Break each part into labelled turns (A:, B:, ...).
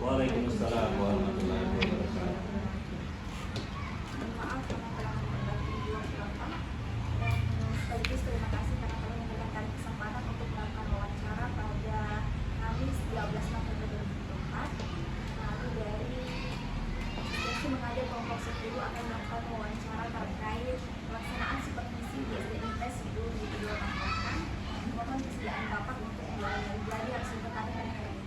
A: Waalaikumsalam warahmatullahi wabarakatuh.
B: Maaf karena telah memperbaiki video Bapak dan sekaligus terima kasih karena telah memberikan kesempatan untuk melakukan wawancara pada Kamis 13 November 2024. Kami dari Seksi Mengajar Kelompok 10 akan melakukan wawancara terkait pelaksanaan supervisi di SDN Tes 2024. Mohon kesediaan Bapak untuk menjadi narasumber kami pada hari ini.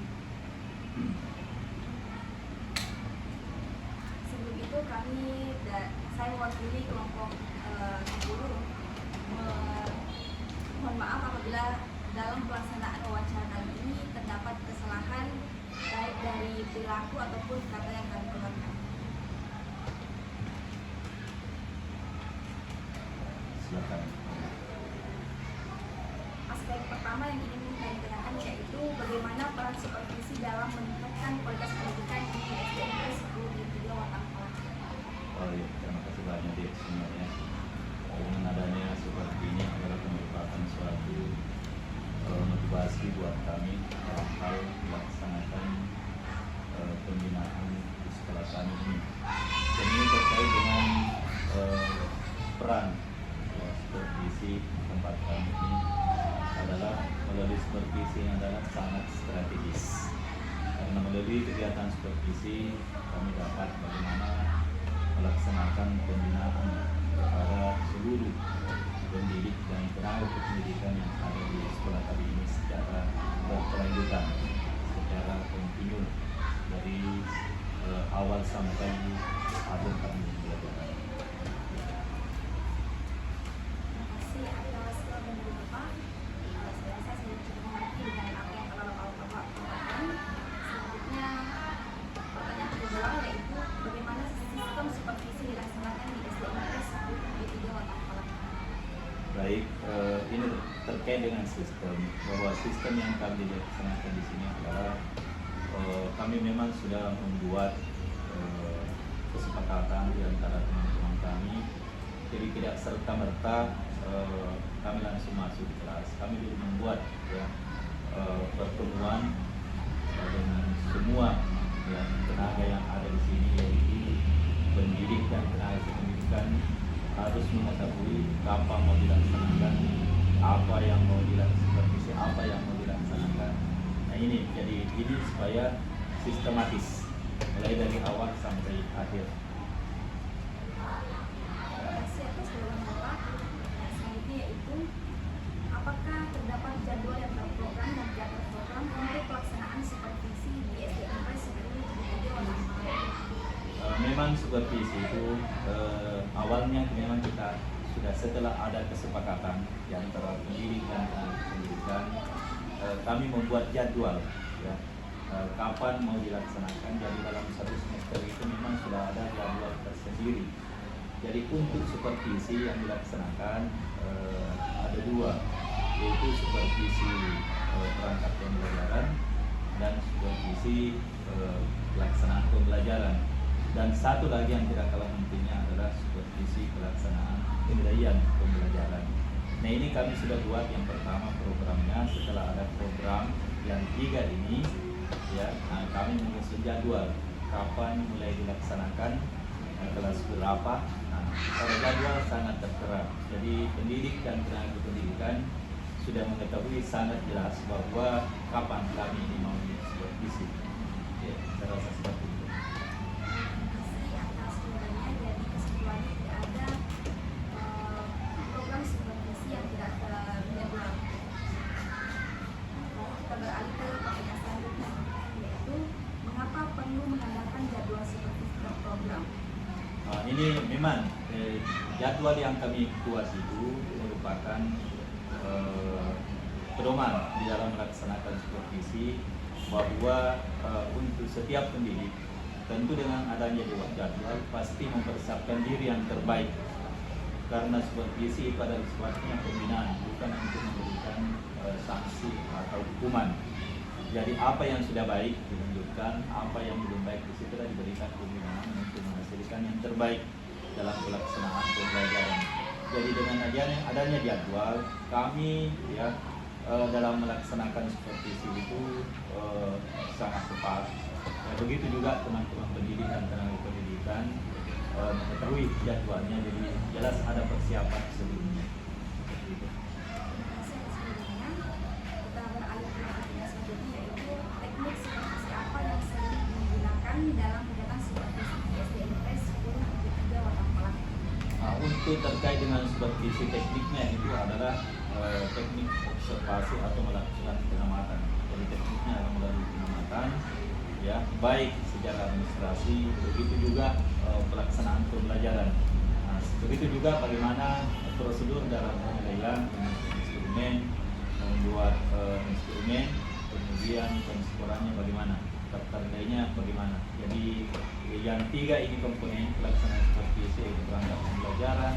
B: Sebelum itu saya mewakili kelompok 10 mohon maaf apabila dalam pelaksanaan wawancara kali ini terdapat kesalahan baik dari perilaku ataupun kata yang kami keluarkan.
A: Silakan.
B: Aspek pertama yang ingin kami tanyakan yaitu bagaimana peran supervisi dalam meningkatkan kualitas pendidikan di SDN 10 di Tiga Watang Kelas.
A: Oh iya, terima kasih banyak Dek sebenarnya. Dengan adanya seperti ini adalah merupakan suatu motivasi buat kami dalam hal melaksanakan pembinaan di sekolah kami ini. Dan ini terkait dengan peran supervisi tempat kami ini adalah melalui supervisi yang adalah sangat strategis. Karena melalui kegiatan supervisi kami dapat bagaimana melaksanakan pembinaan kepada seluruh pendidik dan tenaga pendidikan yang ada di sekolah kami ini secara berkelanjutan, secara kontinu dari awal sampai akhir kami belajar.
B: Terima kasih atas jawaban dari Bapak. Saya rasa saya cukup mengerti dengan apa yang telah Bapak katakan. Selanjutnya pertanyaan kedua yaitu bagaimana sistem supervisi dilaksanakan di SDN 10 di Tiga Watang Kelas.
A: Baik, ini terkait dengan sistem, bahwa sistem yang kami laksanakan di sini adalah kami memang sudah membuat kesepakatan di antara teman-teman kami. Jadi tidak serta merta kami langsung masuk ke kelas. Kami dulu membuat pertemuan dengan semua tenaga yang ada di sini, yaitu pendidik dan tenaga pendidikan harus mengetahui kapan mau dilaksanakan, apa yang mau dilaksanakan, apa yang mau dilaksanakan. Nah ini jadi ini supaya sistematis mulai dari awal sampai akhir.
B: Terima kasih atas jawaban Bapak. Selanjutnya yaitu apakah terdapat jadwal yang terprogram dan tidak terprogram untuk pelaksanaan supervisi di SDN 10 di Tiga Watang Kelas?
A: Memang supervisi itu awalnya memang kita sudah setelah ada kesepakatan di antara pendidik dan pendidikan, kami membuat jadwal ya, kapan mau dilaksanakan. Jadi dalam satu semester itu memang sudah ada jadwal tersendiri. Jadi untuk supervisi yang dilaksanakan ada dua, yaitu supervisi perangkat pembelajaran dan supervisi pelaksanaan pembelajaran. Dan satu lagi yang tidak kalah pentingnya adalah supervisi pelaksanaan penilaian pembelajaran. Nah ini kami sudah buat yang pertama programnya. Setelah ada program yang tiga ini, ya, kami menyusun jadwal kapan mulai dilaksanakan, kelas berapa. Nah, pada jadwal sangat tertera. Jadi pendidik dan tenaga pendidikan sudah mengetahui sangat jelas bahwa kapan kami ini mau supervisi. Ya, saya rasa seperti itu.
B: Atas jawabannya, jadi kesimpulannya tidak ada program supervisi yang tidak terjadwal. Kita beralih ke pertanyaan selanjutnya, yaitu mengapa perlu mengadakan jadwal supervisi berprogram?
A: Ini memang jadwal yang kami buat itu merupakan pedoman di dalam melaksanakan supervisi, bahwa untuk setiap pendidik tentu dengan adanya jadwal pasti mempersiapkan diri yang terbaik, karena supervisi pada sifatnya pembinaan, bukan untuk memberikan sanksi atau hukuman. Jadi apa yang sudah baik ditunjukkan, apa yang belum baik disitulah diberikan pembinaan untuk menghasilkan yang terbaik dalam pelaksanaan pembelajaran. Jadi dengan adanya jadwal, kami ya dalam melaksanakan supervisi itu sangat tepat. Ya, begitu juga teman-teman pendidik dan tenaga pendidikan mengetahui jadwalnya, jadi jelas ada persiapan sebelumnya. Seperti itu.
B: Terima kasih atas penjelasannya. Kita beralih ke pertanyaan selanjutnya, yaitu teknik supervisi apa yang sering digunakan dalam kegiatan supervisi di SDNP 10-3 Watang Pelat?
A: Nah, untuk terkait dengan supervisi tekniknya itu adalah teknik observasi atau melakukan pengamatan. Jadi tekniknya adalah melalui pengamatan, ya, baik secara administrasi, begitu juga pelaksanaan pembelajaran. Nah, begitu juga bagaimana prosedur dalam penilaian instrumen, membuat instrumen, kemudian penskorannya bagaimana, daftar nilainya bagaimana. Jadi yang tiga ini komponen pelaksanaan supervisi, yaitu perangkat pembelajaran,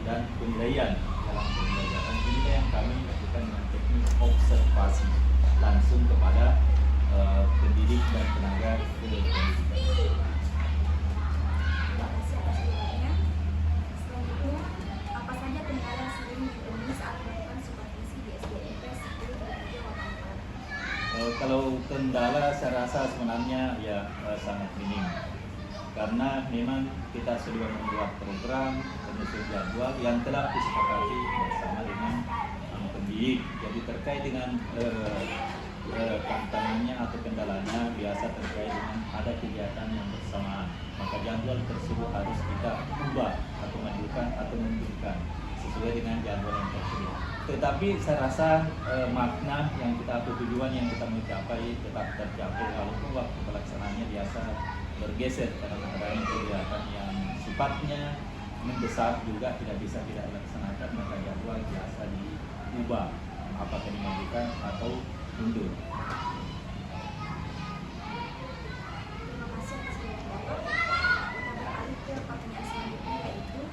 A: dan penilaian. Dalam pembelajaran ini yang kami lakukan dengan teknik observasi langsung kepada pendidik dan tenaga pendidikan.
B: Terima kasih atas jawabannya. Selanjutnya, apa saja kendala yang sering ditemui saat melakukan supervisi di SDNP 10-3 Watang Pelat?
A: Kalau kendala saya rasa sebenarnya ya sangat minim, karena memang kita sudah membuat program penyusun jadwal yang telah disepakati bersama dengan pendidik. Jadi terkait dengan tantangannya atau kendalanya biasa terkait dengan ada kegiatan yang bersamaan, maka jadwal tersebut harus kita ubah atau majukan atau mundurkan sesuai dengan jadwal yang tersedia. Tetapi saya rasa makna yang kita atau tujuan yang kita mencapai tetap tercapai, walaupun waktu pelaksanaannya biasa bergeser karena adanya kegiatan yang sifatnya mendesak juga tidak bisa tidak dilaksanakan, maka jadwal biasa diubah, apakah dimajukan atau mundur.
B: Terima kasih atas jawaban Bapak. Kita beralih ke pertanyaan selanjutnya, yaitu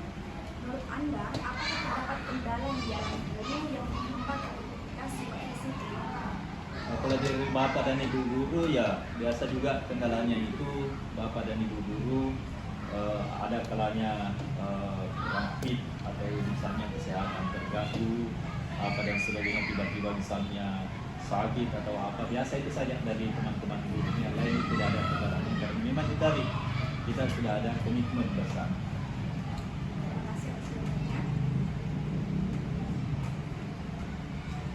B: menurut Anda, apakah terdapat kendala yang dialami guru yang menghambat aktivitas supervisi kegiatan?
A: Nah, kalau dari Bapak dan Ibu guru ya biasa juga kendalanya itu Bapak dan Ibu guru ada kalanya kurang fit atau misalnya kesehatan terganggu apa dan sebagainya, tiba-tiba misalnya sakit atau apa, biasa itu saja dari teman-teman guru. Yang lain tidak ada kendalanya karena memang kita sudah ada komitmen bersama.
B: Terima kasih atas jawabannya.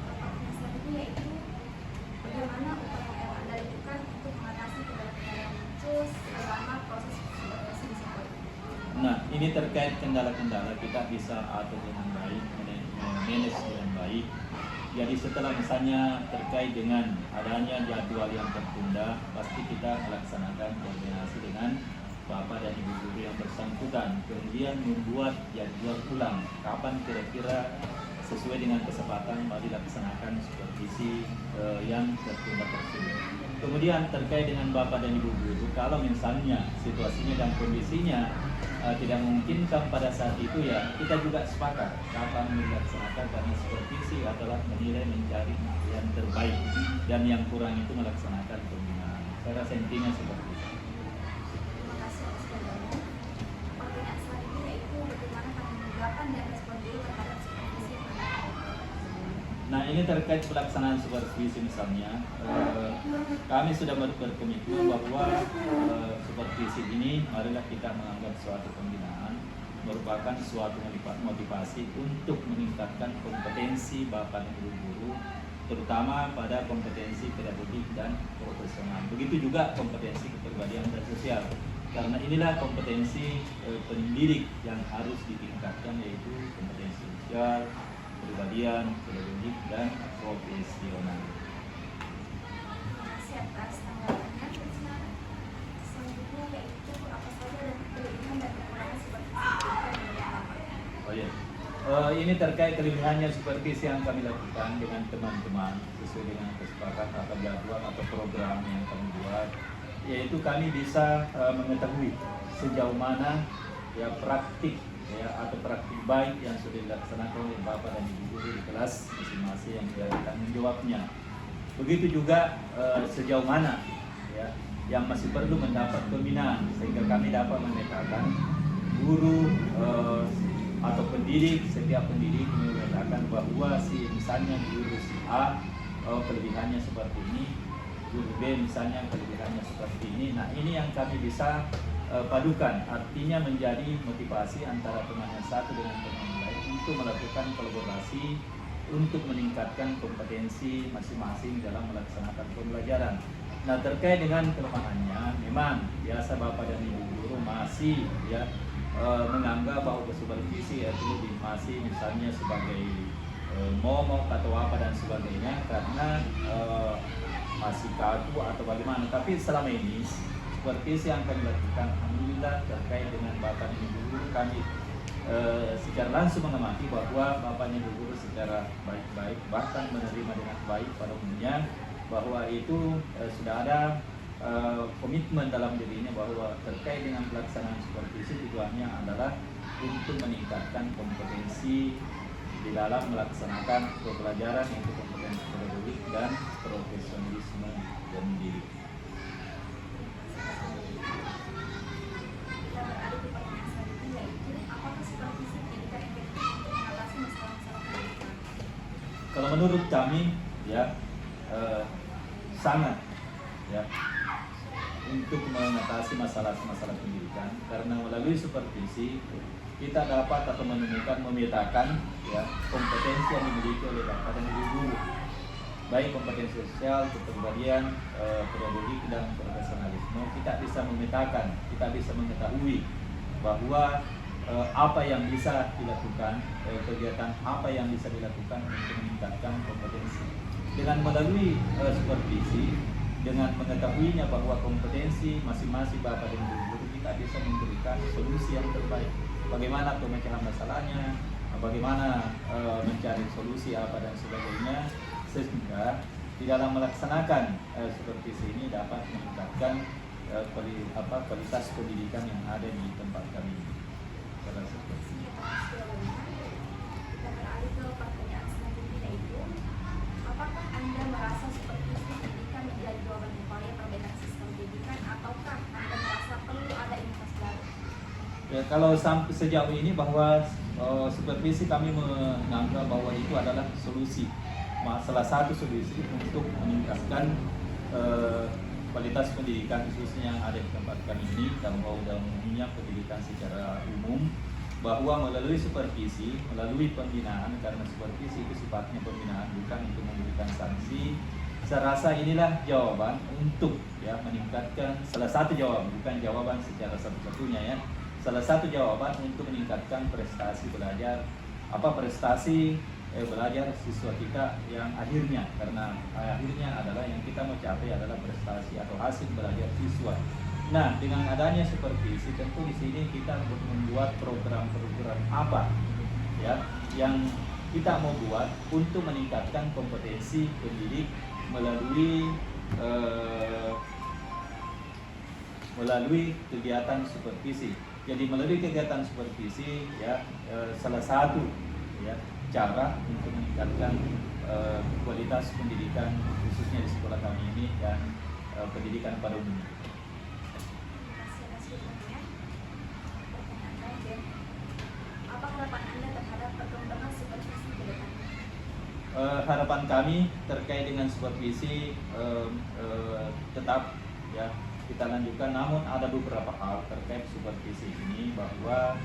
B: Pertanyaan selanjutnya, yaitu bagaimana upaya yang Anda lakukan untuk mengatasi kendala-kendala yang muncul selama proses supervisi di sekolah?
A: Nah, ini terkait kendala-kendala kita bisa atur dengan baik, manage dengan baik. Jadi setelah misalnya terkait dengan adanya jadwal yang tertunda, pasti kita melaksanakan koordinasi dengan Bapak dan Ibu guru yang bersangkutan, kemudian membuat jadwal ulang kapan kira-kira sesuai dengan kesempatan mari dilaksanakan supervisi yang tertunda tersebut. Kemudian terkait dengan Bapak dan Ibu guru, kalau misalnya situasinya dan kondisinya tidak memungkinkan pada saat itu, ya kita juga sepakat kapan melaksanakan, karena supervisi adalah menilai, mencari yang terbaik, dan yang kurang itu melaksanakan pembinaan. Saya rasa intinya seperti itu.
B: Terima kasih atas jawabannya. Pertanyaan selanjutnya, yaitu bagaimana tanggapan dan respon guru terhadap supervisi pendidikan?
A: Nah, ini terkait pelaksanaan supervisi misalnya, kami sudah berkomitmen bahwa supervisi ini marilah kita menganggap suatu pembinaan, merupakan suatu motivasi untuk meningkatkan kompetensi Bapak dan Ibu guru, terutama pada kompetensi pedagogik dan profesional. Begitu juga kompetensi kepribadian dan sosial. Karena inilah kompetensi pendidik yang harus ditingkatkan, yaitu kompetensi sosial, kepribadian, pedagogik, dan profesional.
B: Terima kasih atas tanggapannya. Selanjutnya, yaitu apa saja dan kelebihan dan kekurangan supervisi pendidikan menurut Bapak?
A: Oh iya, ini terkait kelebihannya supervisi yang kami lakukan dengan teman-teman sesuai dengan kesepakatan atau jadwal atau program yang kami buat, yaitu kami bisa mengetahui sejauh mana ya praktik ya atau praktik baik yang sudah dilaksanakan oleh Bapak dan Ibu guru di kelas masing-masing yang menjadi tanggung jawabnya. Begitu juga sejauh mana ya yang masih perlu mendapat pembinaan, sehingga kami dapat memetakan guru atau pendidik, setiap pendidik membedakan bahwa si misalnya guru si A kelebihannya seperti ini, guru B misalnya kelebihannya seperti ini. Nah, ini yang kami bisa padukan, artinya menjadi motivasi antara teman yang satu dengan teman yang lain untuk melakukan kolaborasi untuk meningkatkan kompetensi masing-masing dalam melaksanakan pembelajaran. Nah, terkait dengan kelemahannya, memang biasa Bapak dan Ibu guru masih menganggap bahwa supervisi itu masih misalnya sebagai momok atau apa dan sebagainya karena masih kaku atau bagaimana. Tapi selama ini supervisi yang kami lakukan, alhamdulillah terkait dengan Bapak dan Ibu guru, kami secara langsung mengamati bahwa Bapak dan Ibu guru secara baik-baik bahkan menerima dengan baik pada umumnya, bahwa itu sudah ada komitmen dalam dirinya bahwa terkait dengan pelaksanaan supervisi tujuannya adalah untuk meningkatkan kompetensi di dalam melaksanakan pembelajaran yaitu kompetensi pedagogik dan profesionalisme pendidik.
B: Kita beralih ke pertanyaan selanjutnya, yaitu apakah supervisi pendidikan efektif untuk mengatasi masalah-masalah pendidikan?
A: Kalau menurut kami sangat untuk mengatasi masalah-masalah pendidikan, karena melalui supervisi kita dapat atau memetakan kompetensi yang dimiliki oleh Bapak dan Ibu guru, baik kompetensi sosial, kepribadian, pedagogik dan profesionalisme. Kita bisa memetakan, kita bisa mengetahui bahwa apa yang bisa dilakukan, kegiatan apa yang bisa dilakukan untuk meningkatkan kompetensi. Dengan melalui supervisi, dengan mengetahuinya bahwa kompetensi masing-masing Bapak dan Ibu guru, kita bisa memberikan solusi yang terbaik. Bagaimana pemecahan masalahnya, bagaimana mencari solusi apa dan sebagainya, sehingga di dalam melaksanakan supervisi ini dapat meningkatkan kualitas pendidikan yang ada di tempat kami. Saya rasa seperti itu.
B: Kita beralih ke pertanyaan selanjutnya, yaitu apakah Anda merasa supervisi pendidikan menjadi jawaban upaya perbaikan sistem pendidikan, ataukah Anda merasa perlu ada inovasi baru?
A: Ya, kalau sampai sejauh ini bahwa supervisi kami menganggap bahwa itu adalah solusi, salah satu solusi untuk meningkatkan kualitas pendidikan khususnya yang ada di tempat kami ini, dan umumnya pendidikan secara umum, bahwa melalui supervisi, melalui pembinaan, karena supervisi itu sifatnya pembinaan bukan untuk memberikan sanksi. Saya rasa inilah jawaban untuk meningkatkan, salah satu jawaban, bukan jawaban secara satu-satunya salah satu jawaban untuk meningkatkan prestasi belajar, belajar siswa kita yang akhirnya, karena akhirnya adalah yang kita mau capai adalah prestasi atau hasil belajar siswa. Nah, dengan adanya supervisi, tentu di sini kita membuat program-program apa yang kita mau buat untuk meningkatkan kompetensi pendidik melalui kegiatan supervisi. Jadi melalui kegiatan supervisi salah satu cara untuk meningkatkan kualitas pendidikan khususnya di sekolah kami ini dan pendidikan pada umumnya.
B: Terima kasih atas pertanyaan. Pertanyaan terakhir, apa harapan Anda terhadap perkembangan supervisi ke depan?
A: Harapan kami terkait dengan supervisi tetap kita lanjutkan, namun ada beberapa hal terkait supervisi ini, bahwa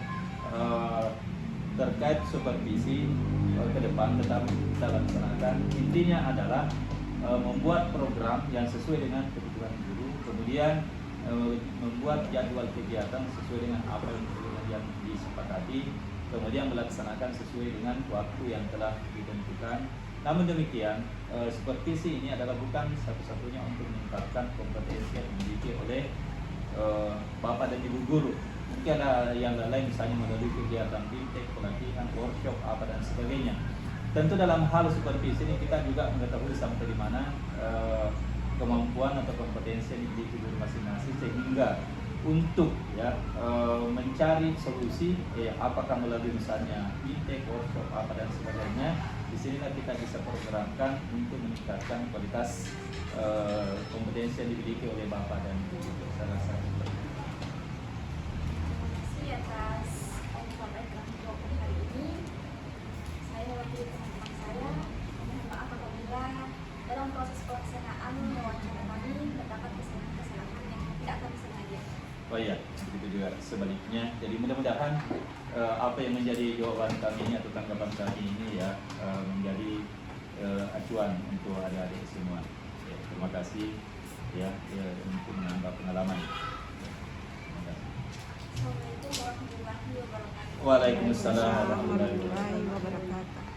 A: terkait supervisi ke depan tetap kita laksanakan. Intinya adalah membuat program yang sesuai dengan kebutuhan guru, kemudian membuat jadwal kegiatan sesuai dengan apa yang disepakati, kemudian melaksanakan sesuai dengan waktu yang telah ditentukan. Namun demikian, supervisi ini adalah bukan satu-satunya untuk meningkatkan kompetensi yang dimiliki oleh Bapak dan Ibu guru. Mungkin ada yang lain, misalnya melalui kegiatan fintech, pelatihan, workshop, apa dan sebagainya. Tentu dalam hal supervisi ini kita juga mengetahui sampai di mana kemampuan atau kompetensi yang dimiliki guru masing-masing, sehingga untuk mencari solusi apakah melalui misalnya fintech, workshop, apa dan sebagainya. Di sinilah kita bisa programkan untuk meningkatkan kualitas kompetensi yang dimiliki oleh Bapak dan Ibu. Saya rasa seperti itu.
B: Terima kasih atas informasi yang telah dijawab hari
A: Oh iya, begitu juga sebaliknya. Jadi mudah-mudahan apa yang menjadi jawaban kami ini atau tanggapan kami ini ya menjadi acuan untuk adik-adik semua. Ya, terima kasih ya, untuk menambah pengalaman. Terima kasih.
B: Assalamualaikum warahmatullahi wabarakatuh.
A: Waalaikumsalam warahmatullahi wabarakatuh.
C: warahmatullahi wabarakatuh.